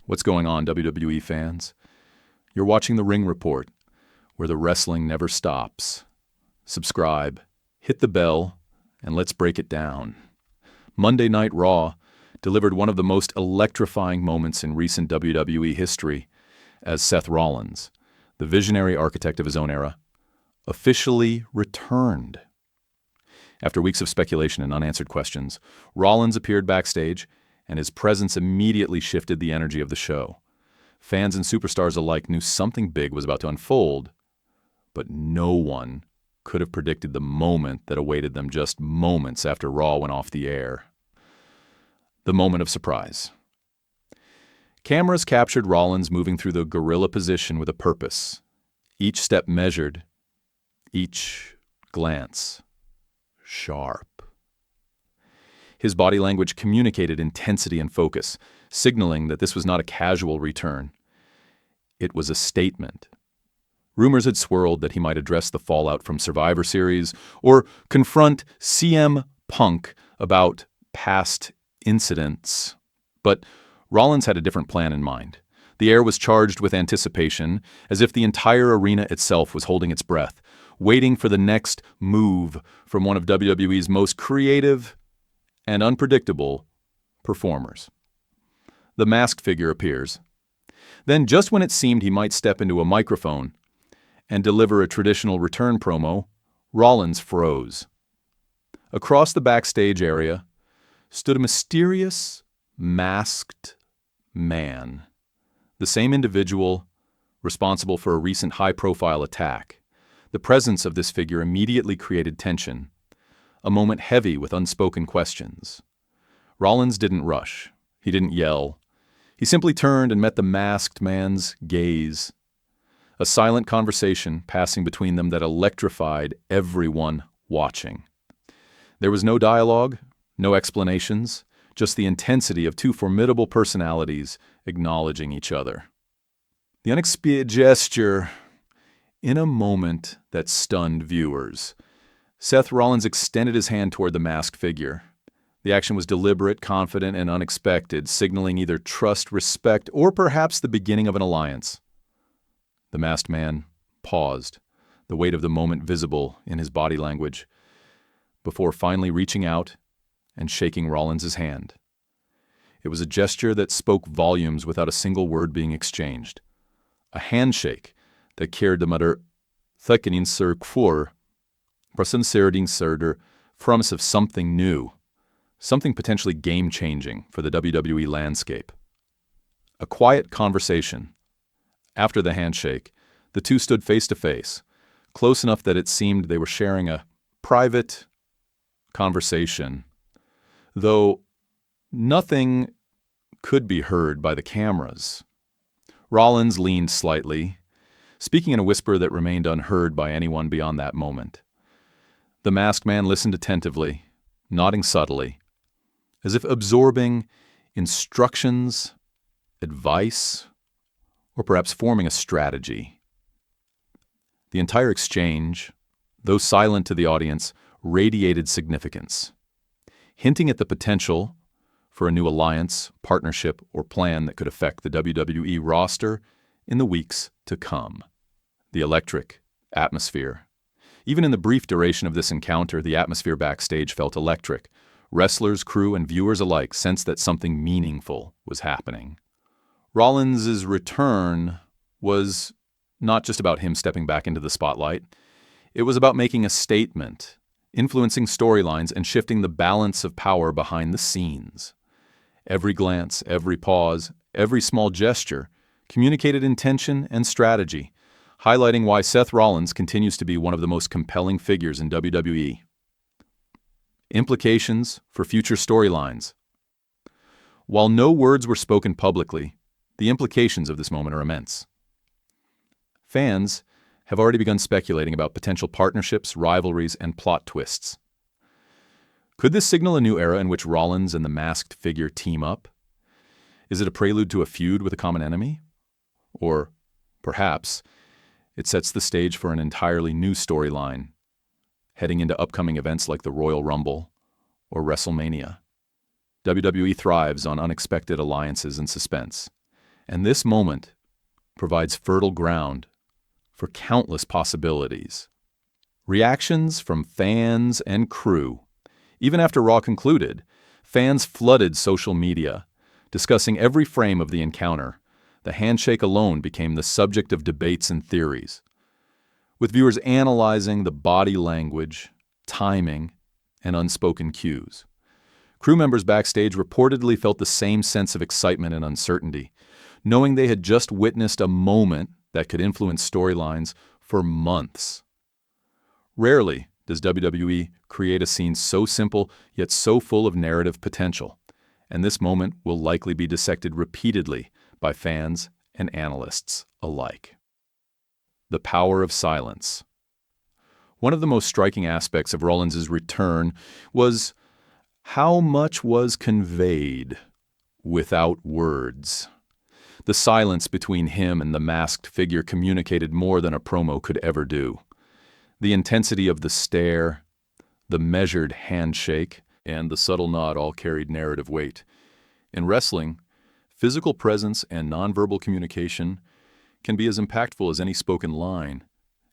What's going on, WWE fans? You're watching The Ring Report, where the wrestling never stops. Subscribe, hit the bell, and let's break it down. Monday Night Raw delivered one of the most electrifying moments in recent WWE history as Seth Rollins, the visionary architect of his own era, officially returned. After weeks of speculation and unanswered questions, Rollins appeared backstage, and his presence immediately shifted the energy of the show. Fans and superstars alike knew something big was about to unfold, but no one could have predicted the moment that awaited them just moments after Raw went off the air. The moment of surprise. Cameras captured Rollins moving through the gorilla position with a purpose. Each step measured, each glance sharp. His body language communicated intensity and focus, signaling that this was not a casual return. It was a statement. Rumors had swirled that he might address the fallout from Survivor Series or confront CM Punk about past incidents. But Rollins had a different plan in mind. The air was charged with anticipation, as if the entire arena itself was holding its breath, waiting for the next move from one of WWE's most creative and unpredictable performers. The masked figure appears. Then, just when it seemed he might step into a microphone and deliver a traditional return promo, Rollins froze. Across the backstage area stood a mysterious, masked man, the same individual responsible for a recent high-profile attack. The presence of this figure immediately created tension, a moment heavy with unspoken questions. Rollins didn't rush. He didn't yell. He simply turned and met the masked man's gaze. A silent conversation passing between them that electrified everyone watching. There was no dialogue, no explanations, just the intensity of two formidable personalities acknowledging each other. The unexpected gesture in a moment that stunned viewers. Seth Rollins extended his hand toward the masked figure. The action was deliberate, confident, and unexpected, signaling either trust, respect, or perhaps the beginning of an alliance. The masked man paused, the weight of the moment visible in his body language, before finally reaching out and shaking Rollins' hand. It was a gesture that spoke volumes without a single word being exchanged. A handshake that carried the mutter, "Thekkenin sir kfor," promise of something new, something potentially game-changing for the WWE landscape. A quiet conversation. After the handshake, the two stood face-to-face, close enough that it seemed they were sharing a private conversation, though nothing could be heard by the cameras. Rollins leaned slightly, speaking in a whisper that remained unheard by anyone beyond that moment. The masked man listened attentively, nodding subtly, as if absorbing instructions, advice, or perhaps forming a strategy. The entire exchange, though silent to the audience, radiated significance, hinting at the potential for a new alliance, partnership, or plan that could affect the WWE roster in the weeks to come. The electric atmosphere. Even in the brief duration of this encounter, the atmosphere backstage felt electric. Wrestlers, crew, and viewers alike sensed that something meaningful was happening. Rollins' return was not just about him stepping back into the spotlight. It was about making a statement, influencing storylines, and shifting the balance of power behind the scenes. Every glance, every pause, every small gesture communicated intention and strategy, highlighting why Seth Rollins continues to be one of the most compelling figures in WWE. Implications for future storylines. While no words were spoken publicly, the implications of this moment are immense. Fans have already begun speculating about potential partnerships, rivalries, and plot twists. Could this signal a new era in which Rollins and the masked figure team up? Is it a prelude to a feud with a common enemy? Or, perhaps, it sets the stage for an entirely new storyline, heading into upcoming events like the Royal Rumble or WrestleMania. WWE thrives on unexpected alliances and suspense, And this moment provides fertile ground for countless possibilities. Reactions from fans and crew. Even after Raw concluded, fans flooded social media, discussing every frame of the encounter. The handshake alone became the subject of debates and theories, with viewers analyzing the body language, timing, and unspoken cues. Crew members backstage reportedly felt the same sense of excitement and uncertainty, knowing they had just witnessed a moment that could influence storylines for months. Rarely does WWE create a scene so simple yet so full of narrative potential, and this moment will likely be dissected repeatedly by fans and analysts alike. The power of silence. One of the most striking aspects of Rollins' return was how much was conveyed without words. The silence between him and the masked figure communicated more than a promo could ever do. The intensity of the stare, the measured handshake, and the subtle nod all carried narrative weight. In wrestling, physical presence and nonverbal communication can be as impactful as any spoken line,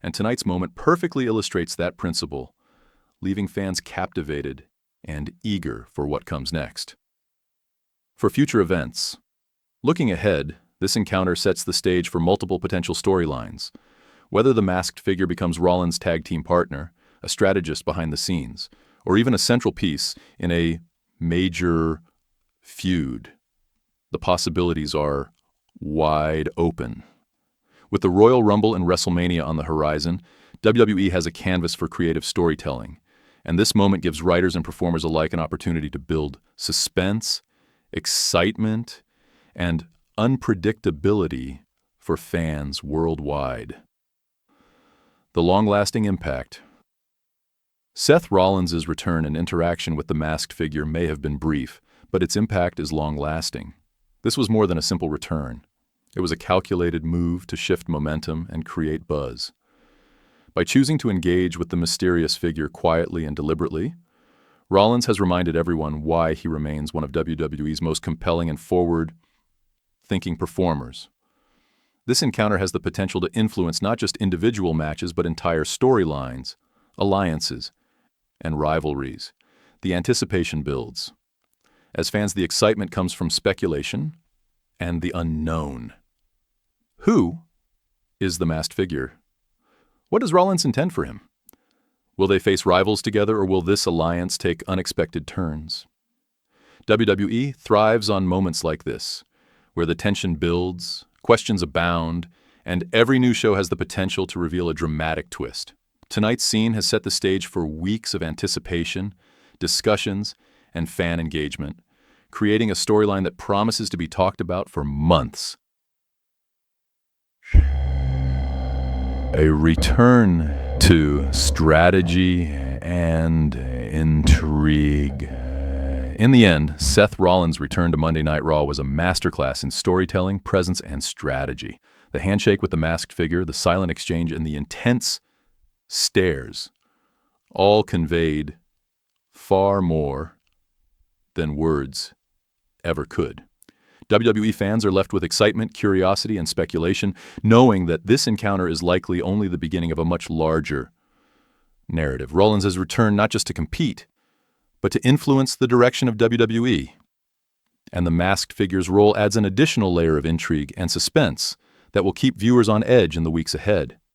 and tonight's moment perfectly illustrates that principle, leaving fans captivated and eager for what comes next. For future events, looking ahead, this encounter sets the stage for multiple potential storylines. Whether the masked figure becomes Rollins' tag team partner, a strategist behind the scenes, or even a central piece in a major feud, the possibilities are wide open. With the Royal Rumble and WrestleMania on the horizon, WWE has a canvas for creative storytelling, and this moment gives writers and performers alike an opportunity to build suspense, excitement, and unpredictability for fans worldwide. The long-lasting impact. Seth Rollins' return and interaction with the masked figure may have been brief, but its impact is long-lasting. This was more than a simple return. It was a calculated move to shift momentum and create buzz. By choosing to engage with the mysterious figure quietly and deliberately, Rollins has reminded everyone why he remains one of WWE's most compelling and forward-thinking performers. This encounter has the potential to influence not just individual matches but entire storylines, alliances, and rivalries. The anticipation builds. As fans, the excitement comes from speculation and the unknown. Who is the masked figure? What does Rollins intend for him? Will they face rivals together, or will this alliance take unexpected turns? WWE thrives on moments like this, where the tension builds, questions abound, and every new show has the potential to reveal a dramatic twist. Tonight's scene has set the stage for weeks of anticipation, discussions, and fan engagement, creating a storyline that promises to be talked about for months. A return to strategy and intrigue. In the end, Seth Rollins' return to Monday Night Raw was a masterclass in storytelling, presence, and strategy. The handshake with the masked figure, the silent exchange, and the intense stares all conveyed far more than words ever could. WWE fans are left with excitement, curiosity, and speculation, knowing that this encounter is likely only the beginning of a much larger narrative. Rollins has returned not just to compete, but to influence the direction of WWE. And the masked figure's role adds an additional layer of intrigue and suspense that will keep viewers on edge in the weeks ahead.